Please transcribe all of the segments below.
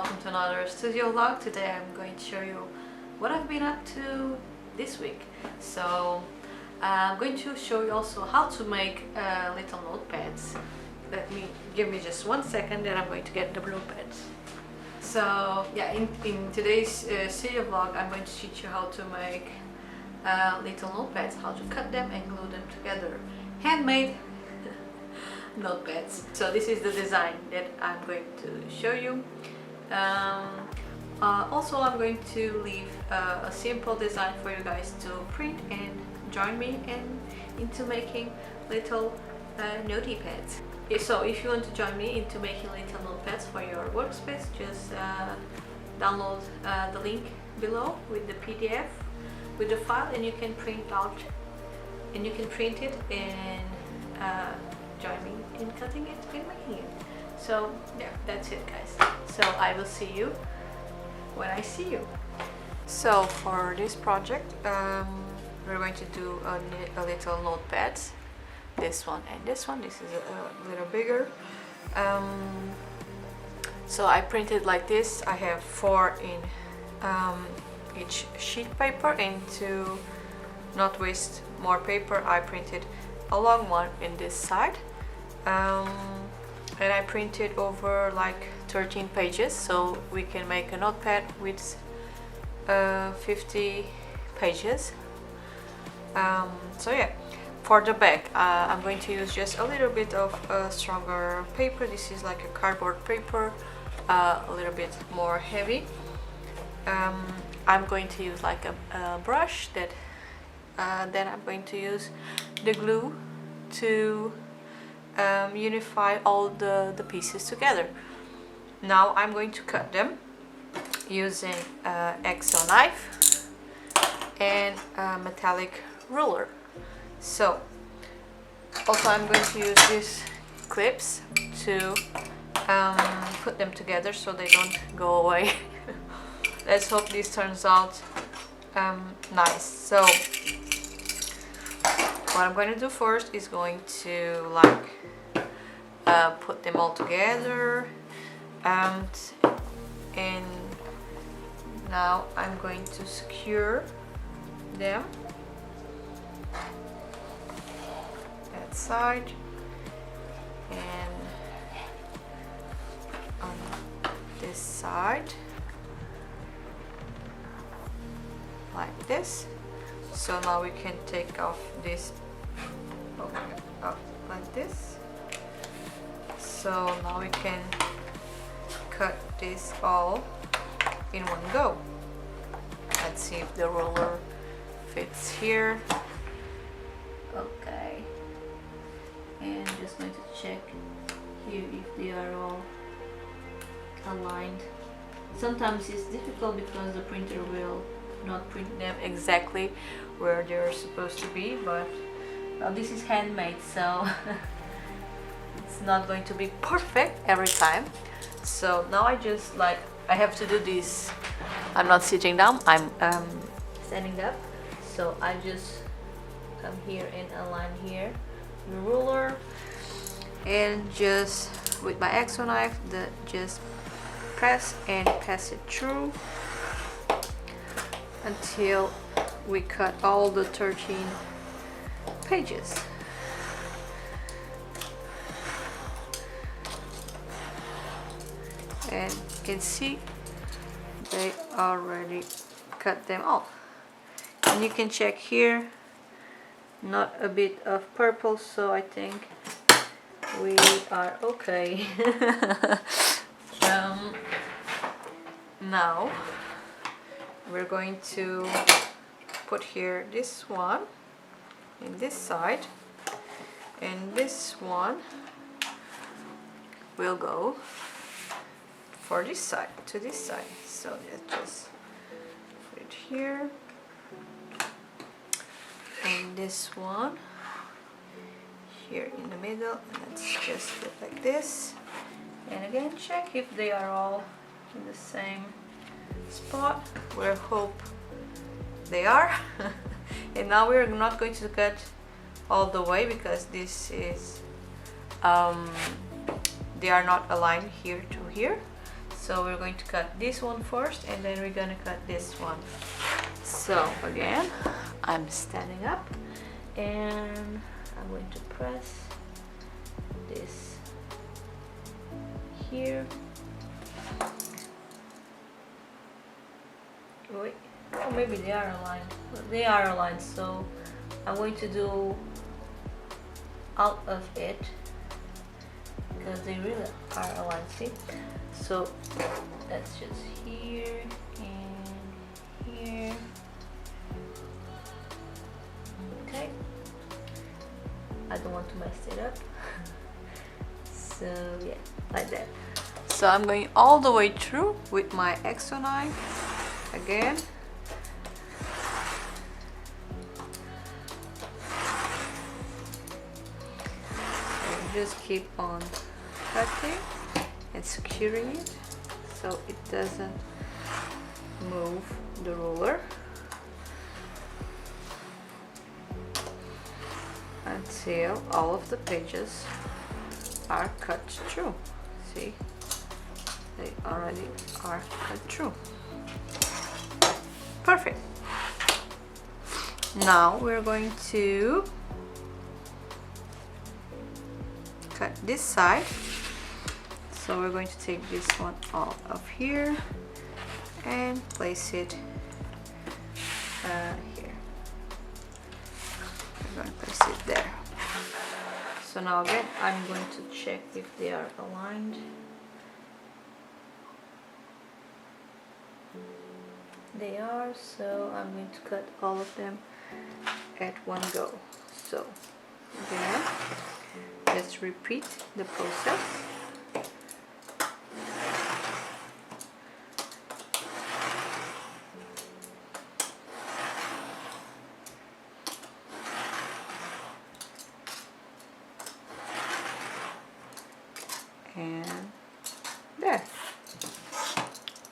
welcome to another studio vlog. Today I'm going to show you what I've been up to this week. So I'm going to show you also how to make little notepads. Give me just 1 second, then I'm going to get the notepads. So yeah, in today's studio vlog I'm going to teach you how to make little notepads, how to cut them and glue them together. Handmade notepads. So this is the design that I'm going to show you. Also I'm going to leave a simple design for you guys to print and join me into making little notepads. So if you want to join me into making little notepads for your workspace, just download the link below with the PDF with the file, and you can print it and join me in cutting it and making it. So yeah, that's it guys. So I will see you when I see you. So for this project we're going to do a little notepads, this one and this one. This is a little bigger. So I printed like this. I have 4 in each sheet paper, and to not waste more paper I printed a long one in this side, and I printed over like 13 pages, so we can make a notepad with 50 pages. So yeah, for the back I'm going to use just a little bit of stronger paper. This is like a cardboard paper, a little bit more heavy. I'm going to use like a brush that then I'm going to use the glue to unify all the pieces together. Now I'm going to cut them using X-Acto knife and a metallic ruler. So also I'm going to use these clips to put them together so they don't go away. Let's hope this turns out nice. So what I'm going to do first is going to like put them all together, and now I'm going to secure them that side and on this side like this. So now we can take off this up like this. So now we can cut this all in one go. Let's see if the ruler fits here. Okay, and just going to check here if they are all aligned. Sometimes it's difficult because the printer will not print them exactly where they're supposed to be, but well, this is handmade, so it's not going to be perfect every time. So now I have to do this. I'm not sitting down, I'm standing up. So I just come here and align here the ruler, and just with my X-Acto knife just press and pass it through until we cut all the 13 pages. And you can see they already cut them all. And you can check here, not a bit of purple, so I think we are okay. Now we're going to put here this one in this side, and this one will go for this side, to this side. So let's just put it here, and this one here in the middle, and let's just put like this, and again check if they are all in the same spot. We hope they are. And now we're not going to cut all the way because this is they are not aligned here to here. So we're going to cut this one first, and then we're gonna cut this one. So again, I'm standing up, and I'm going to press this here. Wait, oh, maybe they are aligned. They are aligned, so I'm going to do out of it because they really are aligned. See? So that's just here and here. Okay. I don't want to mess it up. So yeah, like that. So I'm going all the way through with my X-O knife again. So just keep on cutting and securing it so it doesn't move the ruler until all of the pages are cut through. See, they already are cut through. Perfect. Now we're going to cut this side. So we're going to take this one out of here and place it here. We're going to place it there. So now again, I'm going to check if they are aligned. They are, so I'm going to cut all of them at one go. So again, let's repeat the process. And there,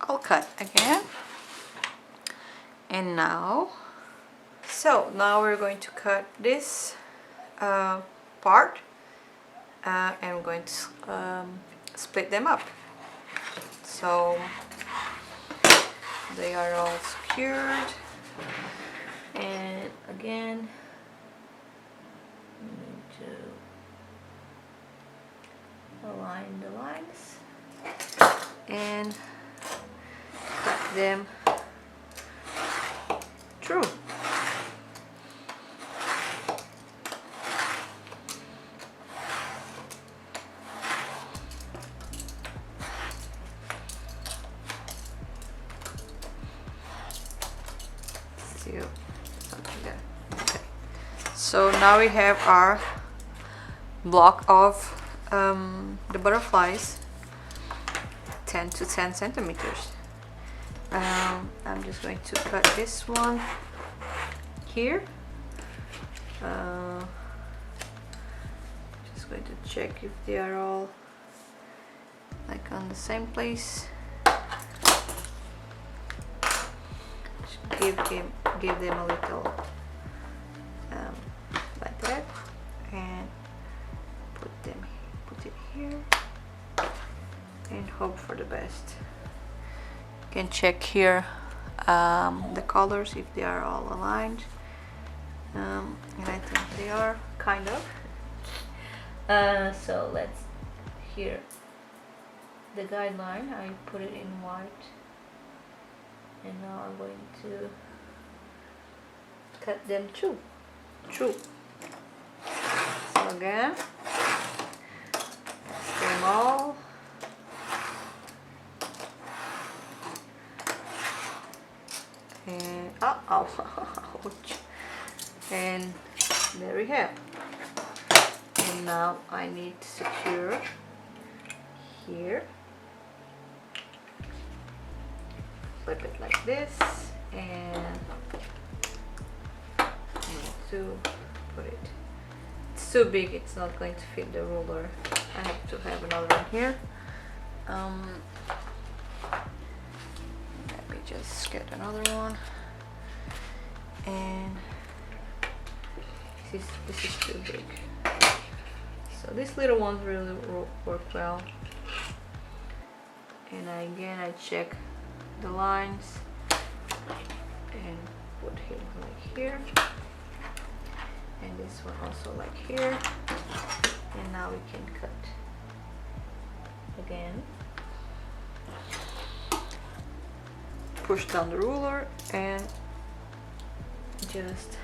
I'll cut again. And now, so now we're going to cut this part, and we're going to split them up. So they are all secured, and again, we need to align the lines and cut them through. Still something there. Okay. So now we have our block of the butterflies, 10 to 10 centimeters. I'm just going to cut this one here. Just going to check if they are all like on the same place. Just give them a little like that, and put it here, and hope for the best. You can check here the colors if they are all aligned, and I think they are kind of. So let's here the guideline, I put it in white, and now I'm going to cut them through. So again, them all. And ouch. And there we have. And now I need to secure here. Flip it like this, and I need to put it. It's too big, it's not going to fit the ruler. I have to have another one here. Let me just get another one. And this is too big. So these little ones really work well. and again I check the lines and put him like here, and this one also like here, and now we can cut again. Push down the ruler and just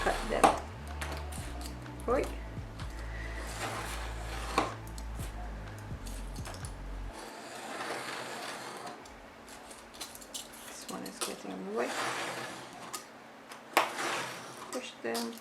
cut them. Right. This one is getting in the way. Push them.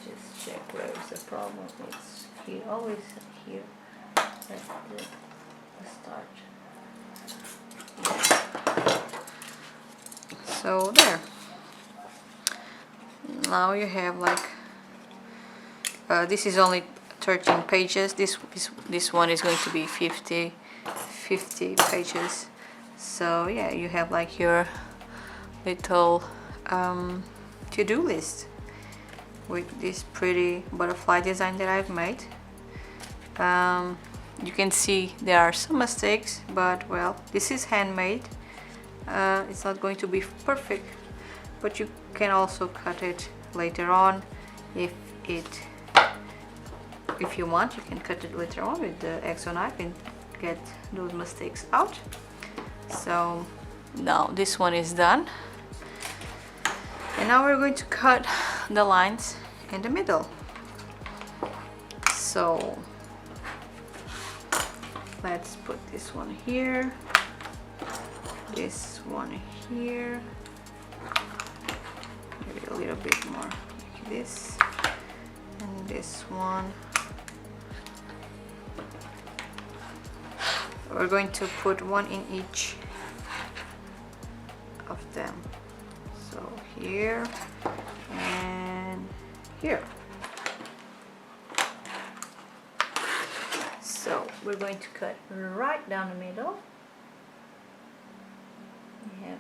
Just check where is the problem. It's here, always here at the start. So there. Now you have like this is only 13 pages. This one is going to be 50 pages. So yeah, you have like your little to-do list with this pretty butterfly design that I've made. You can see there are some mistakes, but well, this is handmade. It's not going to be perfect, but you can also cut it later on if you want. You can cut it later on with the X-O knife and get those mistakes out. So now this one is done, and now we're going to cut the lines in the middle. So let's put this one here, this one here, maybe a little bit more like this, and this one. We're going to put one in each of them. So here and here. So we're going to cut right down the middle. We have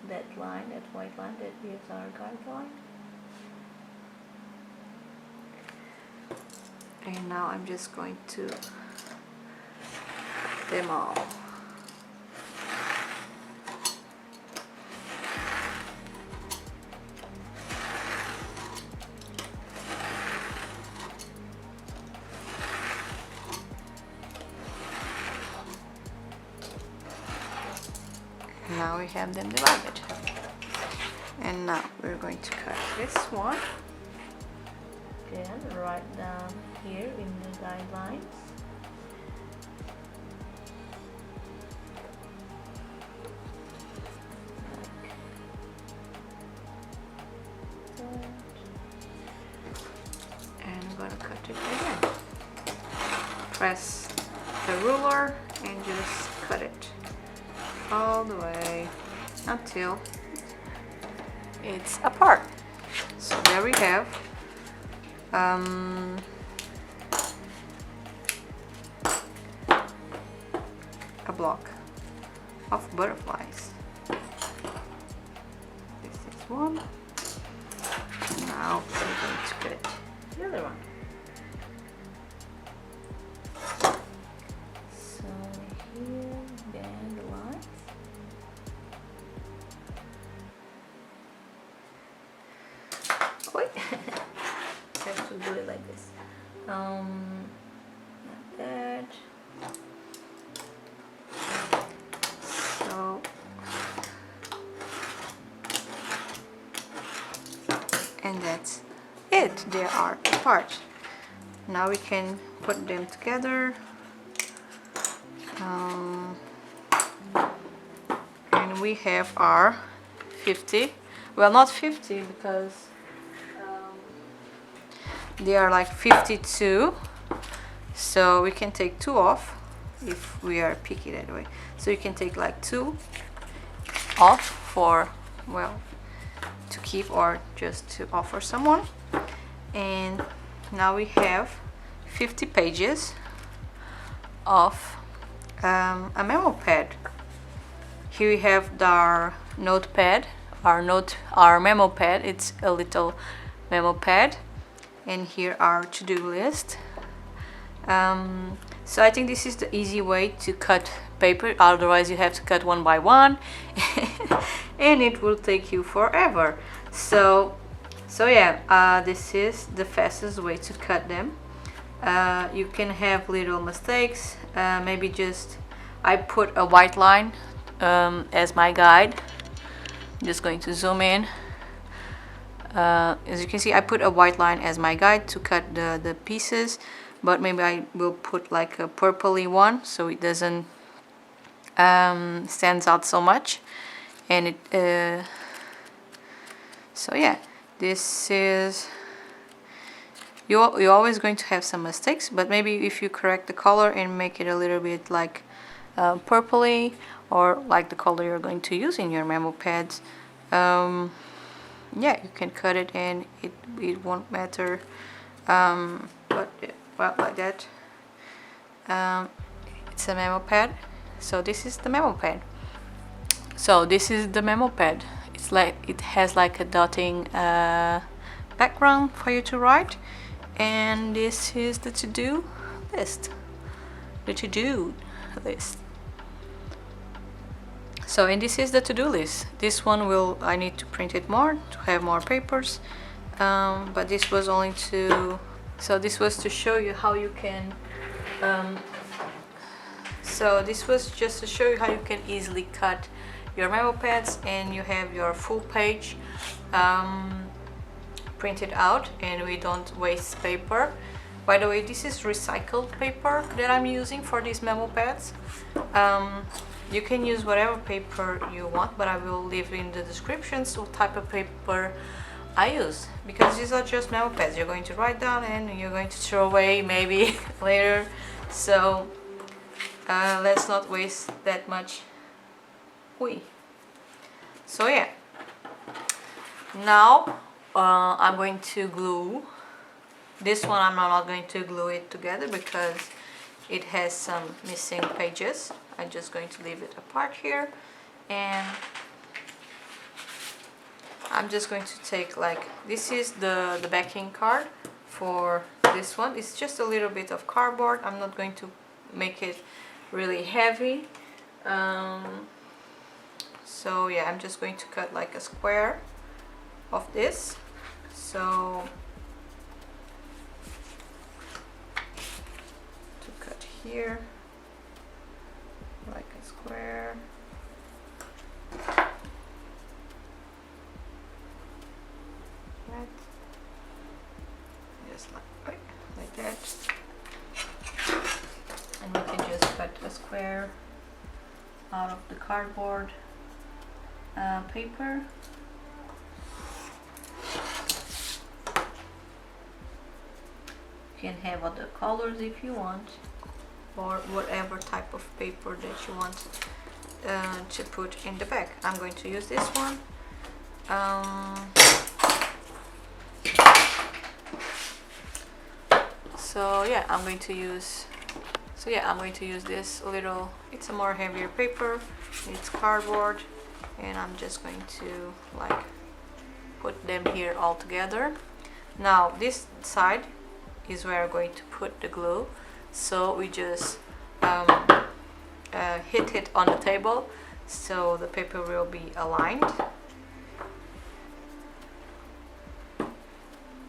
that line, that white line, that is our guideline. And now I'm just going to cut them all. Now we have them divided, and now we're going to cut this one again right down here in the guidelines. And I'm going to cut it again. Press the ruler and just cut it all the way until it's apart. So there we have a block of butterflies. This is one. Now we're going to cut the other one. So here, then the lines. Wait, have to do it like this. Like that. So, and that's it. They are apart. Now we can put them together. And we have our 50. Well, not 50 because they are like 52. So we can take 2 off if we are picky that way. So you can take like 2 off for, well, to keep or just to offer someone. And now we have 50 pages of a memo pad. Here we have notepad, our memo pad. It's a little memo pad, and here our to-do list. So I think this is the easy way to cut paper, otherwise you have to cut one by one and it will take you forever. So yeah, this is the fastest way to cut them. You can have little mistakes, maybe just I put a white line as my guide. I'm just going to zoom in. As you can see, I put a white line as my guide to cut the pieces, but maybe I will put like a purpley one so it doesn't stands out so much. And it so yeah, this is, you're always going to have some mistakes, but maybe if you correct the color and make it a little bit like purpley, or like the color you're going to use in your memo pads, yeah, you can cut it and it won't matter. But well, like that. It's a memo pad. So this is the memo pad. So this is the memo pad. It's like, it has like a dotting background for you to write, and this is the to-do list. The to-do list. So, and this is the to-do list. This one will, I need to print it more to have more papers, but this was only to, so this was to show you how you can, so this was just to show you how you can easily cut your memo pads and you have your full page printed out, and we don't waste paper. By the way, this is recycled paper that I'm using for these memo pads. You can use whatever paper you want, but I will leave in the descriptions what type of paper I use, because these are just memo pads you're going to write down and you're going to throw away maybe later. So let's not waste that much. So yeah, now I'm going to glue this one. I'm not going to glue it together because it has some missing pages. I'm just going to leave it apart here, and I'm just going to take, like, this is the backing card for this one. It's just a little bit of cardboard. I'm not going to make it really heavy. So yeah, I'm just going to cut like a square of this. So to cut here like a square. Right. Just like that. And we can just cut a square out of the cardboard paper. You can have other colors if you want, or whatever type of paper that you want to put in the back. I'm going to use this one. So yeah, I'm going to use this little, it's a more heavier paper, it's cardboard, and I'm just going to like put them here all together. Now this side is where I'm going to put the glue, so we just hit it on the table so the paper will be aligned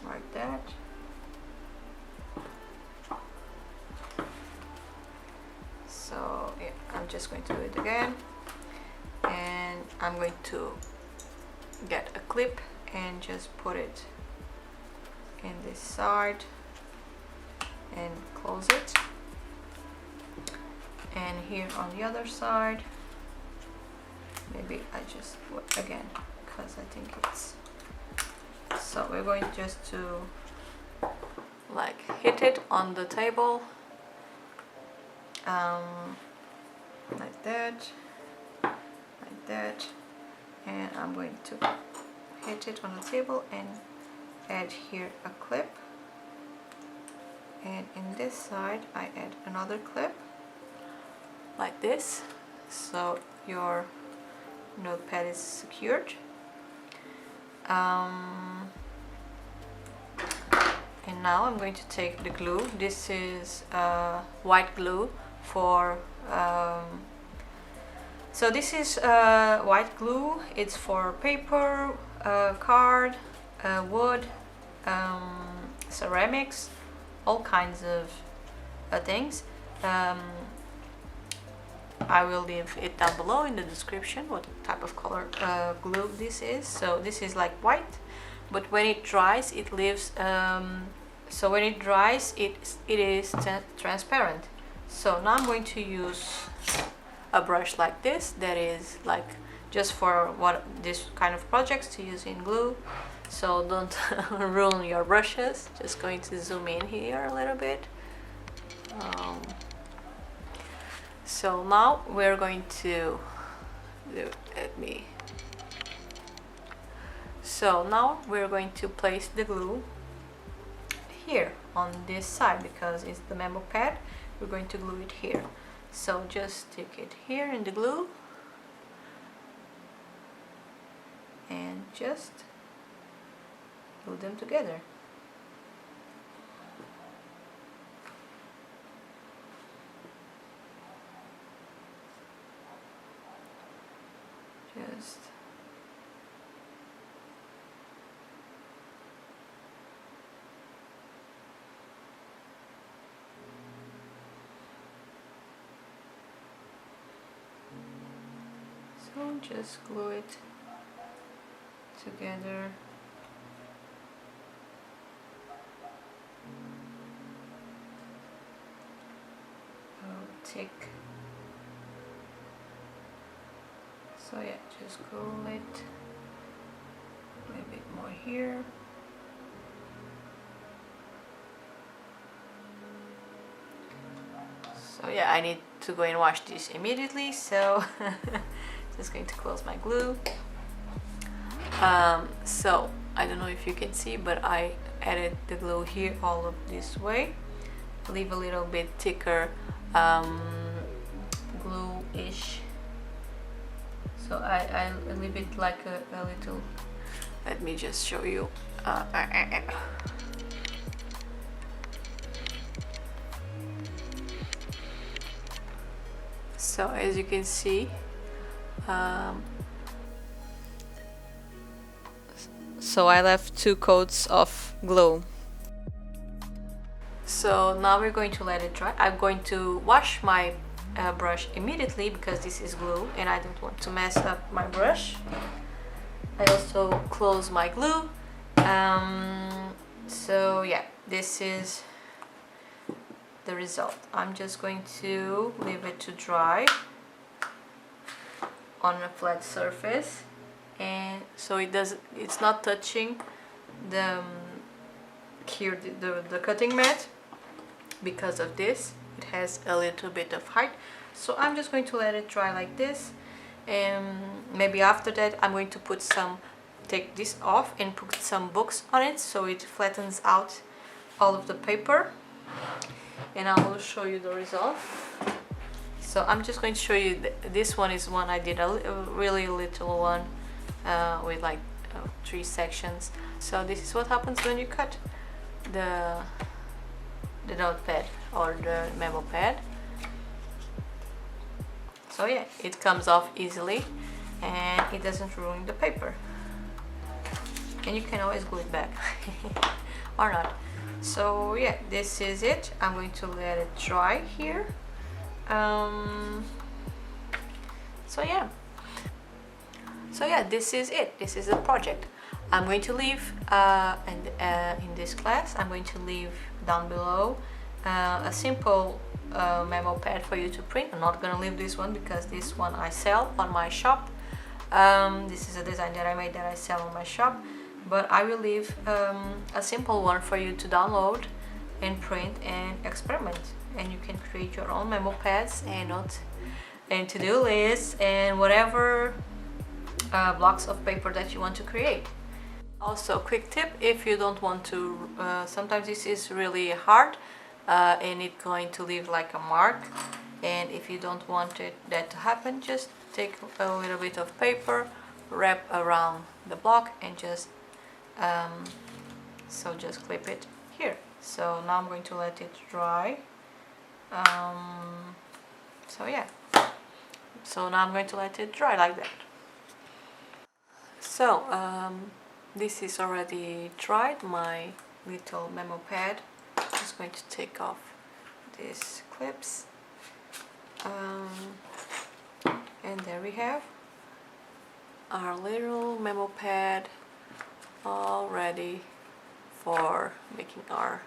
like that. So yeah, I'm just going to do it again, and I'm going to get a clip and just put it in this side and close it, and here on the other side maybe I just put again because I think it's, so we're going just to like hit it on the table like that, and I'm going to hit it on the table and add here a clip, and in this side I add another clip like this, so your notepad is secured. And now I'm going to take the glue. This is white glue for so this is white glue. It's for paper, card, wood, ceramics, all kinds of things. I will leave it down below in the description what type of color glue this is. So this is like white, but when it dries it leaves so when it dries it is transparent. So now I'm going to use a brush like this that is like just for what this kind of projects to use in glue, so don't ruin your brushes. Just going to zoom in here a little bit. So now we're going to so now we're going to place the glue here on this side because it's the memo pad. We're going to glue it here. So just stick it here in the glue and just glue them together. Just so just glue it together. Thick. So yeah, just glue it a little bit more here. So yeah, I need to go and wash this immediately, so just going to close my glue. So I don't know if you can see, but I added the glue here all of this way. Leave a little bit thicker glue-ish. So I leave it like a little, let me just show you. So as you can see, so I left 2 coats of glue. So now we're going to let it dry. I'm going to wash my brush immediately because this is glue and I don't want to mess up my brush. I also close my glue. So yeah, this is the result. I'm just going to leave it to dry on a flat surface, and so it's not touching the the cutting mat. Because of this, it has a little bit of height, so I'm just going to let it dry like this, and maybe after that I'm going to take this off and put some books on it so it flattens out all of the paper, and I will show you the result. So I'm just going to show you this one is one I did a really little one with like 3 sections. So this is what happens when you cut the notepad or the memo pad. So yeah, it comes off easily and it doesn't ruin the paper, and you can always glue it back or not. So yeah, this is it. I'm going to let it dry here. So yeah, this is it. This is the project. I'm going to leave in this class, I'm going to leave down below a simple memo pad for you to print. I'm not gonna leave this one because this one I sell on my shop. This is a design that I made that I sell on my shop, but I will leave a simple one for you to download and print and experiment, and you can create your own memo pads and to-do lists and whatever blocks of paper that you want to create. Also, quick tip, if you don't want to, sometimes this is really hard and it's going to leave like a mark. And if you don't want that to happen, just take a little bit of paper, wrap around the block, and just just clip it here. So now I'm going to let it dry. So yeah, so now I'm going to let it dry like that. So this is already dried, my little memo pad. I'm just going to take off these clips, and there we have our little memo pad all ready for making our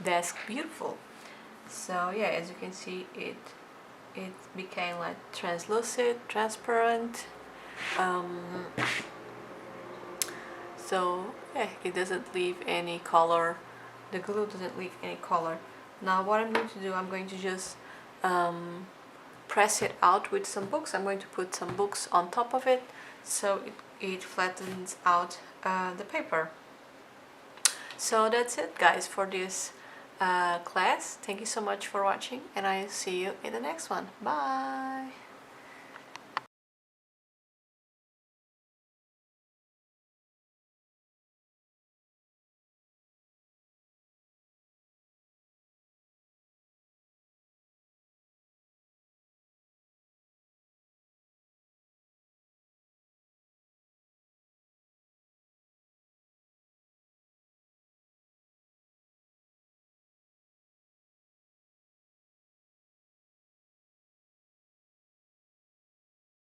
desk beautiful. So yeah, as you can see, it became like transparent. So yeah, it doesn't leave any color. The glue doesn't leave any color. Now what I'm going to do, I'm going to just press it out with some books. I'm going to put some books on top of it so it flattens out the paper. So that's it, guys, for this class. Thank you so much for watching, and I'll see you in the next one. Bye!